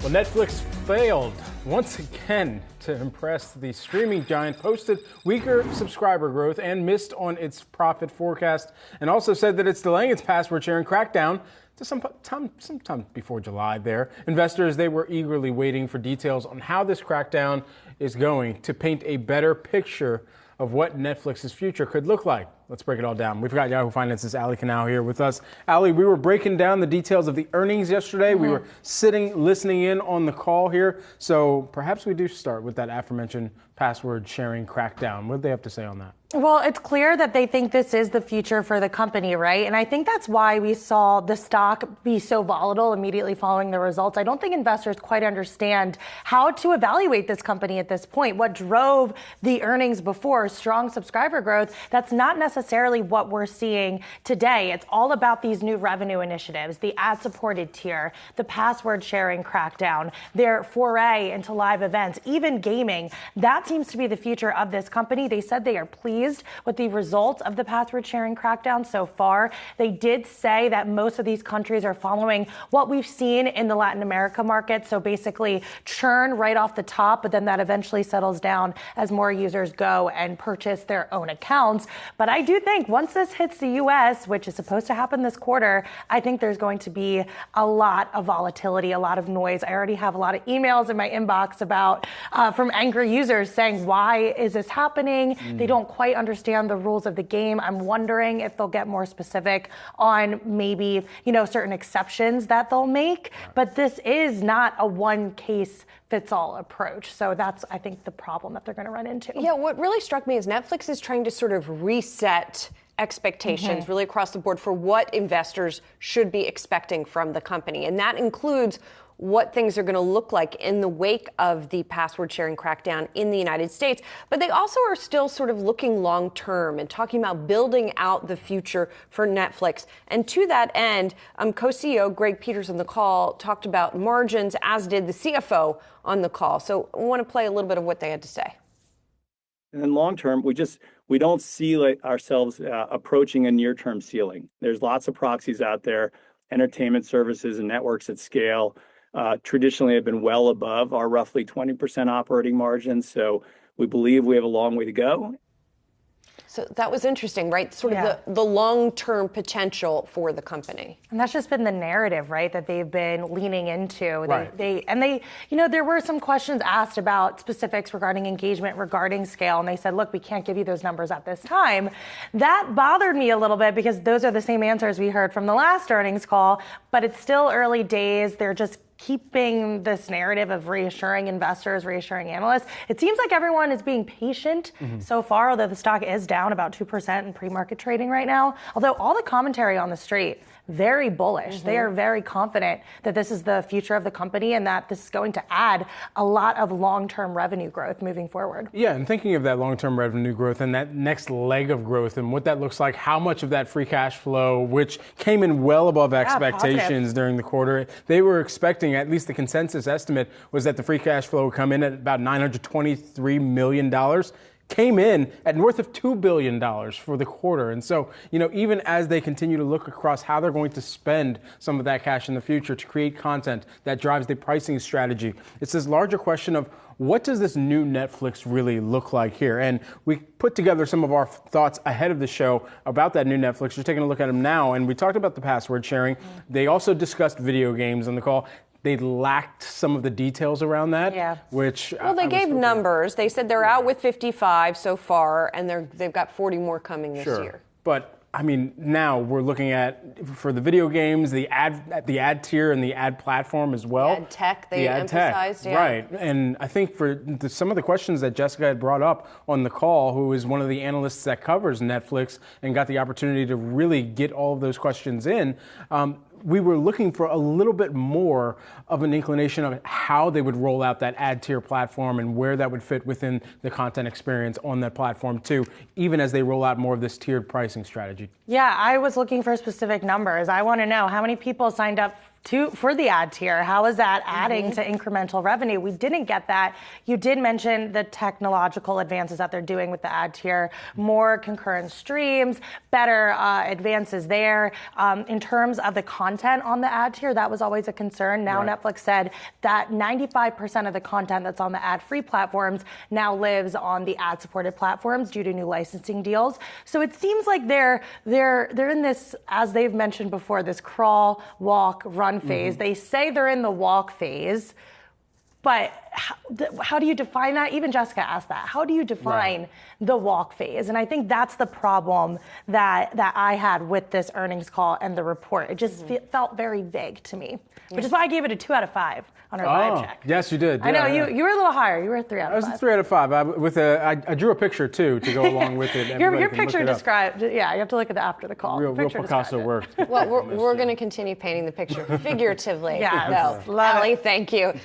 Well, Netflix failed once again to impress the streaming giant, posted weaker subscriber growth and missed on its profit forecast, and also said that it's delaying its password sharing crackdown to sometime before July there. Investors, they were eagerly waiting for details on how this crackdown is going to paint a better picture of what Netflix's future could look like. Let's break it all down. We've got Yahoo Finance's Allie Canal here with us. Allie, we were breaking down the details of the earnings yesterday. We were listening in on the call here. So perhaps we do start with that aforementioned password sharing crackdown. What do they have to say on that? Well, it's clear that they think this is the future for the company, right? And I think that's why we saw the stock be so volatile immediately following the results. I don't think investors quite understand how to evaluate this company at this point. What drove the earnings before, strong subscriber growth, that's not necessarily what we're seeing today. It's all about these new revenue initiatives, the ad-supported tier, the password sharing crackdown, their foray into live events, even gaming. That seems to be the future of this company. They said they are pleased with the results of the password sharing crackdown so far. They did say that most of these countries are following what we've seen in the Latin America market. So basically churn right off the top, but then that eventually settles down as more users go and purchase their own accounts. But I do think once this hits the US, which is supposed to happen this quarter, I think there's going to be a lot of volatility, a lot of noise. I already have a lot of emails in my inbox about from angry users saying, why is this happening? They don't quite understand the rules of the game. I'm wondering if they'll get more specific on maybe, certain exceptions that they'll make. But this is not a one case fits all approach. So that's, I think, the problem that they're going to run into. Yeah, what really struck me is Netflix is trying to sort of reset expectations really across the board for what investors should be expecting from the company. And that includes what things are going to look like in the wake of the password sharing crackdown in the United States. But they also are still sort of looking long term and talking about building out the future for Netflix. And to that end, co-CEO Greg Peters on the call talked about margins, as did the CFO on the call. So I want to play a little bit of what they had to say. And then long term, we don't see ourselves approaching a near-term ceiling. There's lots of proxies out there, entertainment services and networks at scale. Traditionally have been well above our roughly 20% operating margins. So we believe we have a long way to go. So that was interesting, right? Sort of the long-term potential for the company. And that's just been the narrative, right, that they've been leaning into. Right. They there were some questions asked about specifics regarding engagement, regarding scale, and they said, look, we can't give you those numbers at this time. That bothered me a little bit because those are the same answers we heard from the last earnings call, but it's still early days. They're just keeping this narrative of reassuring investors, reassuring analysts. It seems like everyone is being patient so far, although the stock is down about 2% in pre-market trading right now. Although all the commentary on the street, very bullish. They are very confident that this is the future of the company and that this is going to add a lot of long-term revenue growth moving forward. Yeah, and thinking of that long-term revenue growth and that next leg of growth and what that looks like, how much of that free cash flow, which came in well above expectations during the quarter, they were expecting, at least the consensus estimate was that the free cash flow would come in at about $923 million. Came in at north of $2 billion for the quarter. And so, even as they continue to look across how they're going to spend some of that cash in the future to create content that drives the pricing strategy, it's this larger question of what does this new Netflix really look like here? And we put together some of our thoughts ahead of the show about that new Netflix. We're taking a look at them now. And we talked about the password sharing. They also discussed video games on the call. They lacked some of the details around that, which... Well, they gave numbers. They said they're out with 55 so far, and they've got 40 more coming this year. But, now we're looking at, for the video games, the ad tier and the ad platform as well. The ad tech, they emphasized, Right. And I think for some of the questions that Jessica had brought up on the call, who is one of the analysts that covers Netflix and got the opportunity to really get all of those questions in, we were looking for a little bit more of an inclination of how they would roll out that ad tier platform and where that would fit within the content experience on that platform too, even as they roll out more of this tiered pricing strategy. Yeah, I was looking for specific numbers. I want to know how many people signed up for the ad tier. How is that adding to incremental revenue? We didn't get that. You did mention the technological advances that they're doing with the ad tier, more concurrent streams, better advances there. In terms of the content on the ad tier, that was always a concern. Now Netflix said that 95% of the content that's on the ad-free platforms now lives on the ad-supported platforms due to new licensing deals. So it seems like they're in this, as they've mentioned before, this crawl, walk, run phase. They say they're in the walk phase, but how do you define that? Even Jessica asked that. How do you define the walk phase? And I think that's the problem that I had with this earnings call and the report. It just felt very vague to me, which is why I gave it a 2 out of 5 on our vibe check. Yes, you did. I know you were a little higher. You were a 3 out of 5. I was a 3 out of 5. I drew a picture too to go along with it. Your picture described. Yeah, you have to look at it after the call. Real Picasso work. Well, we're going to continue painting the picture figuratively. Yeah, Allie, thank you.